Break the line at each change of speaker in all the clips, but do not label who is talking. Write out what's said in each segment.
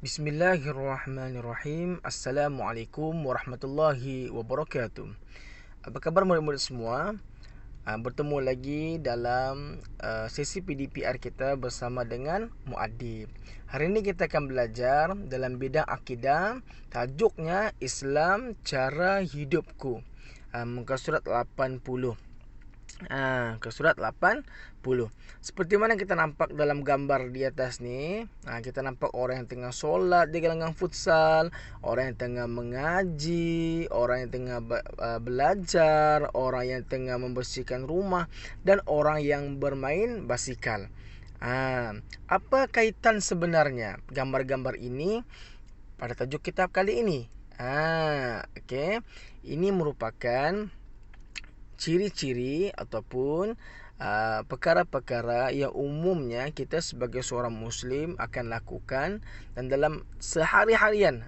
Bismillahirrahmanirrahim. Assalamualaikum warahmatullahi wabarakatuh. Apa khabar murid-murid semua? Bertemu lagi dalam sesi PDPR kita bersama dengan Muadib. Hari ini kita akan belajar dalam bidang akidah. Tajuknya Islam Cara Hidupku. Muka surat 80. Ke surat 80. Seperti mana kita nampak dalam gambar di atas ni, kita nampak orang yang tengah solat di gelanggang futsal, orang yang tengah mengaji, orang yang tengah belajar, orang yang tengah membersihkan rumah, dan orang yang bermain basikal. Apa kaitan sebenarnya gambar-gambar ini pada tajuk kitab kali ini? Okey. Ini merupakan ciri-ciri ataupun perkara-perkara yang umumnya kita sebagai seorang Muslim akan lakukan dan dalam sehari-harian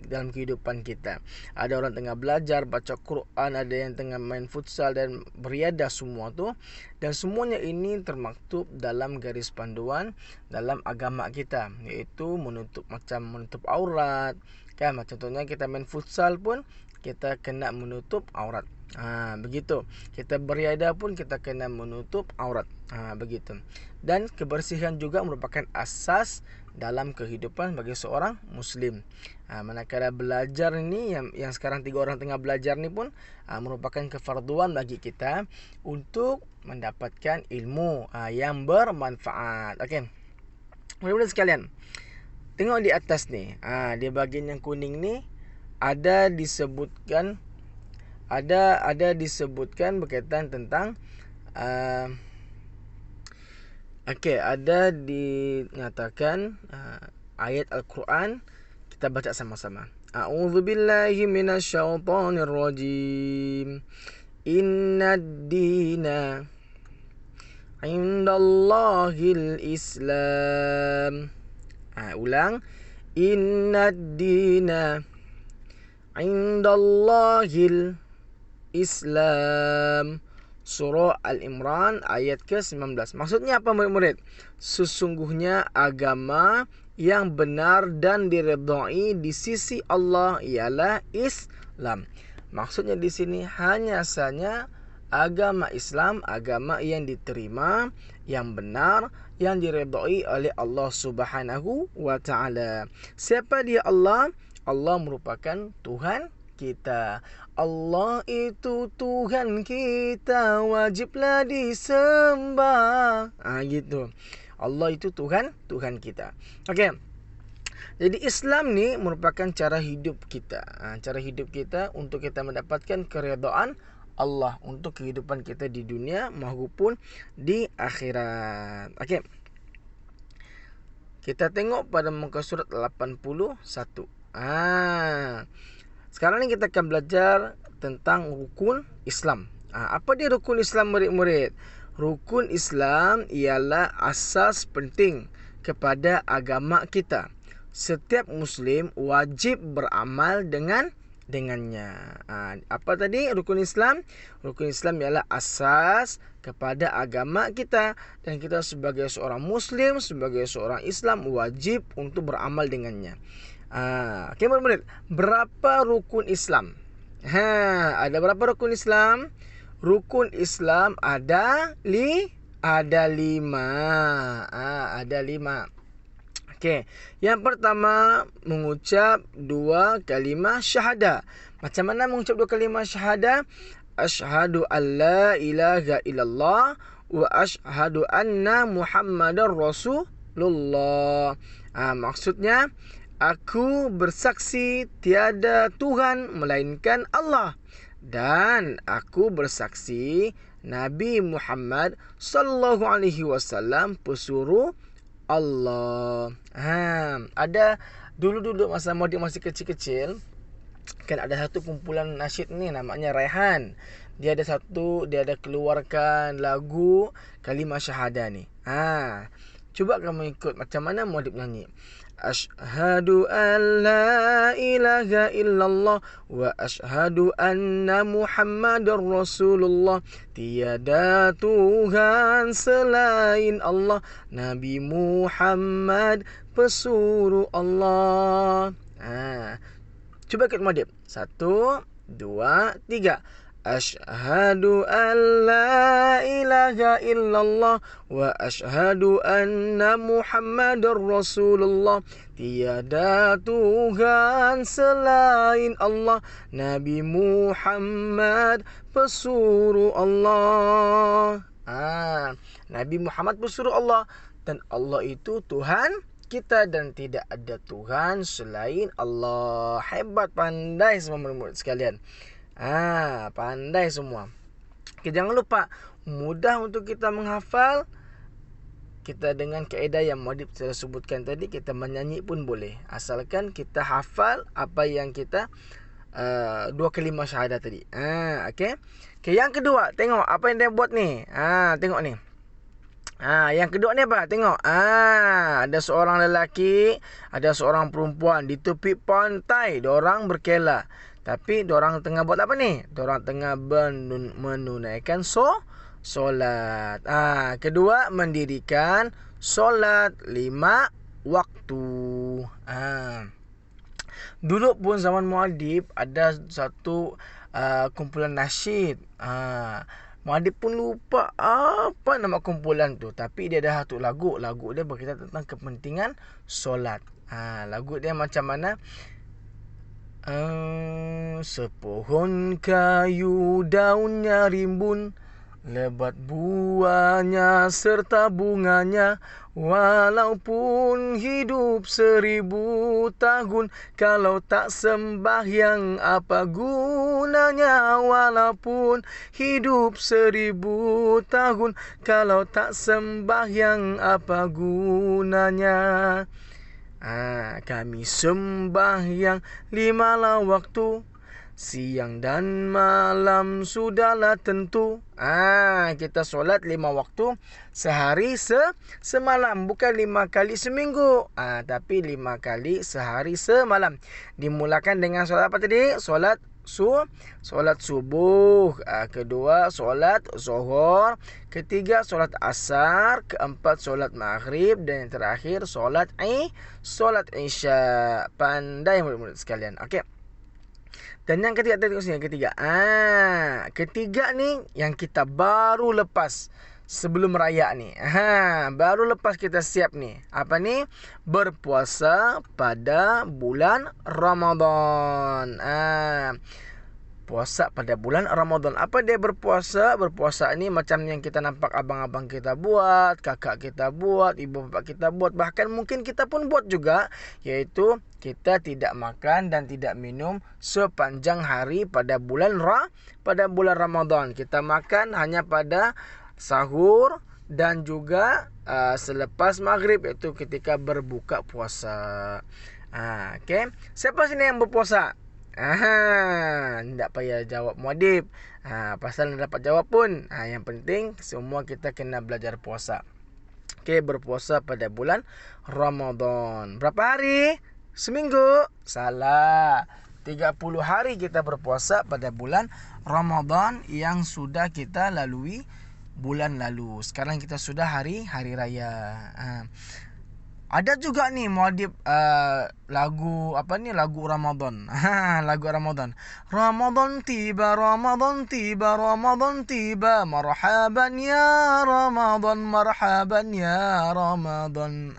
dalam kehidupan kita. Ada orang tengah belajar, baca Quran, ada yang tengah main futsal dan beriadah semua tu. Dan semuanya ini termaktub dalam garis panduan dalam agama kita, iaitu menutup aurat. Kan, contohnya kita main futsal pun kita kena menutup aurat. Begitu. Kita beriadah pun kita kena menutup aurat. Begitu. Dan kebersihan juga merupakan asas dalam kehidupan bagi seorang Muslim. Manakala belajar ni yang sekarang 3 orang tengah belajar ni pun merupakan kefarduan bagi kita untuk mendapatkan ilmu yang bermanfaat. Okey. Mudah-mudahan sekalian, tengok di atas ni, di bahagian yang kuning ni ada disebutkan berkaitan tentang ada dinyatakan ayat Al-Quran. Kita baca sama-sama. A'udzubillahi minasyaitonirrajim. Innad dina 'indallahil Islam. Ulang. Innad dina 'indallahil Islam. Surah Al-Imran ayat ke-19. Maksudnya apa murid-murid? Sesungguhnya agama yang benar dan diredai di sisi Allah ialah Islam. Maksudnya di sini hanya saja agama Islam, agama yang diterima, yang benar, yang diredai oleh Allah Subhanahu wa taala. Siapa dia Allah? Allah merupakan Tuhan kita. Allah itu Tuhan kita, wajiblah disembah. Gitu. Allah itu Tuhan kita. Okey. Jadi Islam ni merupakan cara hidup kita. Cara hidup kita untuk kita mendapatkan keredaan Allah untuk kehidupan kita di dunia maupun di akhirat. Okey. Kita tengok pada muka surat 81. Sekarang ni kita akan belajar tentang rukun Islam. Apa dia rukun Islam murid-murid? Rukun Islam ialah asas penting kepada agama kita. Setiap Muslim wajib beramal dengannya. Apa tadi rukun Islam? Rukun Islam ialah asas kepada agama kita, dan kita sebagai seorang Muslim, sebagai seorang Islam wajib untuk beramal dengannya. Okey murid-murid, berapa rukun Islam? Ada berapa rukun Islam? Rukun Islam ada 5. Ada 5. Okey. Yang pertama, mengucap 2 kalimah syahadah. Macam mana mengucap 2 kalimah syahadah? Asyhadu an la ilaha illallah wa asyhadu anna Muhammadar Rasulullah. Maksudnya, aku bersaksi tiada Tuhan melainkan Allah, dan aku bersaksi Nabi Muhammad sallallahu alaihi wasallam pesuruh Allah. Ada dulu masa Muadib masih kecil-kecil, kan ada satu kumpulan nasyid ni namanya Raihan. Dia ada keluarkan lagu kalimah syahadah ni. Cuba kamu ikut macam mana Muadib nyanyi. Asyhadu an la ilaha illallah wa asyhadu anna Muhammadar Rasulullah. Tiada Tuhan selain Allah, Nabi Muhammad pesuruh Allah. Cuba ikut muadib. 1, 2, 3. Asyhadu an la ilaha illallah wa asyhadu anna Muhammadar Rasulullah. Tiada Tuhan selain Allah. Nabi Muhammad pesuruh Allah. Nabi Muhammad pesuruh Allah. Dan Allah itu Tuhan kita dan tidak ada Tuhan selain Allah. Hebat, pandai semua murid-murid sekalian. Pandai semua. Okay, jangan lupa, mudah untuk kita menghafal. Kita dengan kaedah yang muadib saya sebutkan tadi, kita menyanyi pun boleh. Asalkan kita hafal apa yang kita 2 kalimah syahadah tadi. Okay, yang kedua, tengok apa yang dia buat ni. Tengok ni. Yang kedua ni apa? Tengok. Ada seorang lelaki, ada seorang perempuan di tepi pantai, diorang berkela. Tapi diorang tengah buat apa ni? Diorang tengah menunaikan solat. Kedua, mendirikan solat 5 waktu. Dulu pun zaman muadib ada satu kumpulan nasyid. Muadib pun lupa apa nama kumpulan tu, tapi dia ada satu lagu. Lagu dia berkaitan tentang kepentingan solat. Lagu dia macam mana? Sepohon kayu daunnya rimbun, lebat buahnya serta bunganya. Walaupun hidup 1000 tahun, kalau tak sembahyang apa gunanya? Walaupun hidup 1000 tahun, kalau tak sembahyang apa gunanya? Kami sembahyang 5 waktu, siang dan malam sudahlah tentu. Kita solat 5 waktu sehari semalam. Bukan 5 kali seminggu, tapi 5 kali sehari semalam. Dimulakan dengan solat apa tadi? Solat subuh. Kedua, solat zuhur. Ketiga, solat asar. Keempat, solat maghrib. Dan yang terakhir, solat isya. Pandai murid-murid sekalian. Okey. Dan yang ketiga, tengok sini yang ketiga. Ketiga ni yang kita baru lepas sebelum raya ni. Baru lepas kita siap ni. Apa ni? Berpuasa pada bulan Ramadan. Puasa pada bulan Ramadan. Apa dia berpuasa? Berpuasa ni macam yang kita nampak abang-abang kita buat, kakak kita buat, ibu bapa kita buat, bahkan mungkin kita pun buat juga, iaitu kita tidak makan dan tidak minum sepanjang hari pada bulan Ramadan. Kita makan hanya pada sahur dan juga selepas maghrib, iaitu ketika berbuka puasa. Okay. Siapa sini yang berpuasa? Tak payah jawab muadib. Pasal nak dapat jawab pun, yang penting semua kita kena belajar puasa. Okay, berpuasa pada bulan Ramadan. Berapa hari? Seminggu? Salah. 30 hari kita berpuasa pada bulan Ramadan yang sudah kita lalui bulan lalu. Sekarang kita sudah hari raya. Ada juga ni muadib lagu apa ni, lagu Ramadan. Lagu Ramadan. Ramadan tiba, Ramadan tiba, Ramadan tiba. Marhaban ya Ramadan, marhaban ya Ramadan.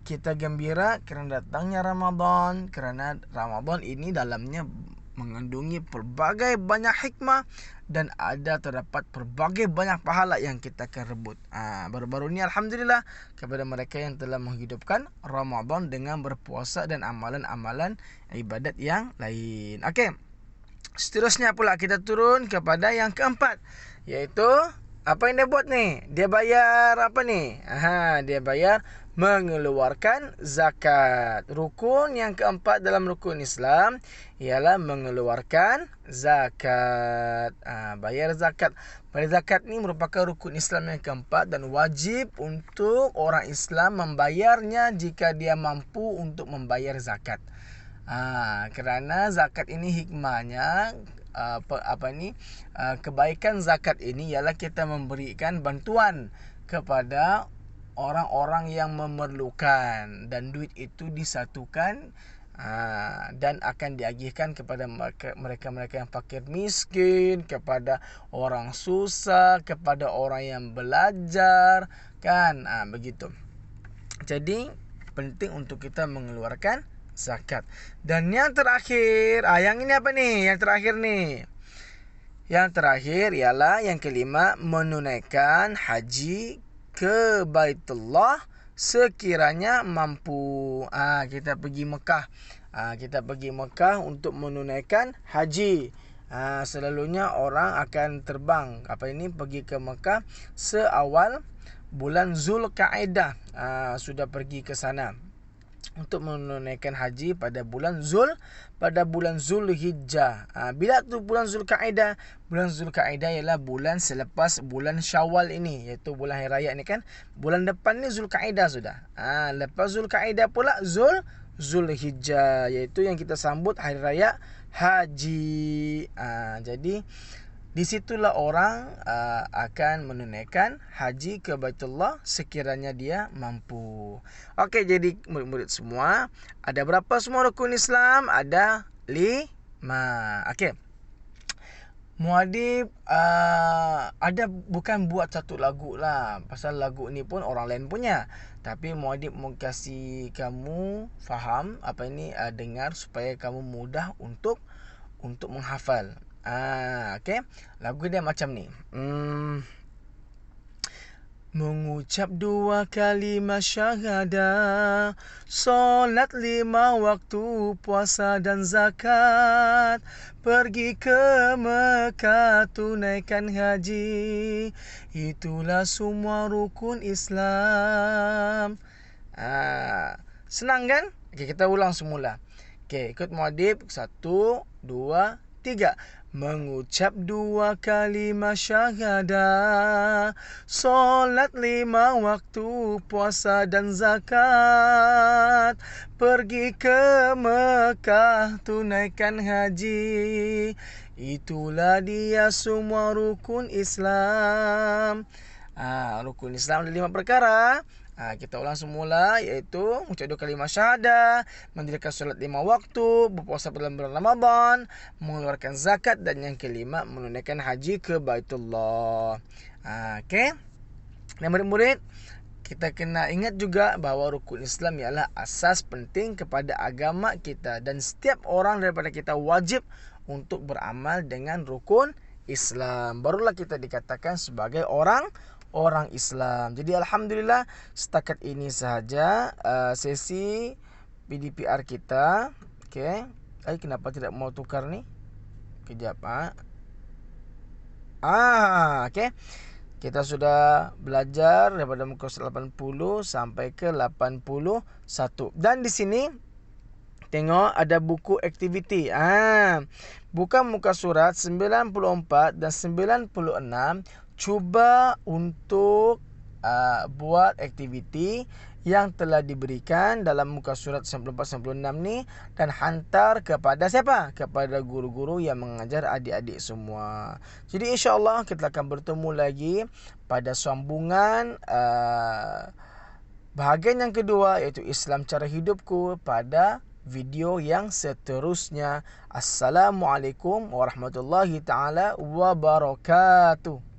Kita gembira kerana datangnya Ramadan, kerana Ramadan ini dalamnya mengandungi pelbagai banyak hikmah dan ada terdapat pelbagai banyak pahala yang kita akan rebut. Baru-baru ni alhamdulillah kepada mereka yang telah menghidupkan Ramadan dengan berpuasa dan amalan-amalan ibadat yang lain. Okey. Seterusnya pula kita turun kepada yang keempat, iaitu apa yang dia buat ni? Dia bayar apa ni? Dia bayar mengeluarkan zakat. Rukun yang keempat dalam rukun Islam ialah mengeluarkan zakat. Bayar zakat. Bayar zakat ni merupakan rukun Islam yang keempat dan wajib untuk orang Islam membayarnya jika dia mampu untuk membayar zakat. Kerana zakat ini hikmahnya kebaikan zakat ini ialah kita memberikan bantuan kepada orang-orang yang memerlukan, dan duit itu disatukan dan akan diagihkan kepada mereka-mereka yang fakir miskin, kepada orang susah, kepada orang yang belajar, kan, begitu. Jadi penting untuk kita mengeluarkan zakat. Dan yang terakhir, yang ini apa nih? Yang terakhir nih. Yang terakhir ialah yang kelima, menunaikan haji ke Baitullah sekiranya mampu. Kita pergi Mekah. Kita pergi Mekah untuk menunaikan haji. Selalunya orang akan terbang pergi ke Mekah seawal bulan Zulkaidah. Sudah pergi ke sana untuk menunaikan haji pada bulan Zulhijjah. Bila tu bulan Zulkaidah? Bulan Zulkaidah ialah bulan selepas bulan Syawal ini, iaitu bulan hari raya ni kan. Bulan depan ni Zulkaidah sudah. Lepas Zulkaidah pula Zulhijjah, iaitu yang kita sambut hari raya haji. Jadi di situlah orang akan menunaikan haji ke Baitullah sekiranya dia mampu. Okey, jadi murid-murid semua, ada berapa semua rukun Islam? Ada 5. Okey. Muadib ada bukan buat satu lagu lah. Pasal lagu ni pun orang lain punya. Tapi Muadib mau kasih kamu faham dengar supaya kamu mudah untuk menghafal. Okey. Lagu dia macam ni. Mengucap 2 kalimat syahadah, solat 5 waktu, puasa dan zakat, pergi ke Mekah, tunaikan haji, itulah semua rukun Islam. Senang kan? Okey, kita ulang semula. Okey, ikut Muadib. 1, 2, 3. Mengucap 2 kalimat syahadah, solat 5 waktu, puasa dan zakat, pergi ke Mekah, tunaikan haji, itulah dia semua rukun Islam. Rukun Islam ada 5 perkara. Kita ulang semula, iaitu mengucap 2 kalimat syahadah, mendirikan solat 5 waktu, berpuasa dalam bulan Ramadan, mengeluarkan zakat, dan yang kelima menunaikan haji ke Baitullah. Okey. Dan murid-murid, kita kena ingat juga bahawa rukun Islam ialah asas penting kepada agama kita, dan setiap orang daripada kita wajib untuk beramal dengan rukun Islam. Barulah kita dikatakan sebagai orang Islam. Jadi alhamdulillah, setakat ini sahaja sesi PDPR kita. Okey. Kenapa tidak mau tukar ni? Kejap. Okey. Kita sudah belajar daripada muka surat 80 sampai ke 81. Dan di sini tengok ada buku aktiviti. Buka muka surat 94 dan 96. Cuba untuk buat aktiviti yang telah diberikan dalam muka surat 94-96 ni, dan hantar kepada siapa? Kepada guru-guru yang mengajar adik-adik semua. Jadi insya-Allah kita akan bertemu lagi pada sambungan bahagian yang kedua, iaitu Islam Cara Hidupku, pada video yang seterusnya. Assalamualaikum warahmatullahi taala wabarakatuh.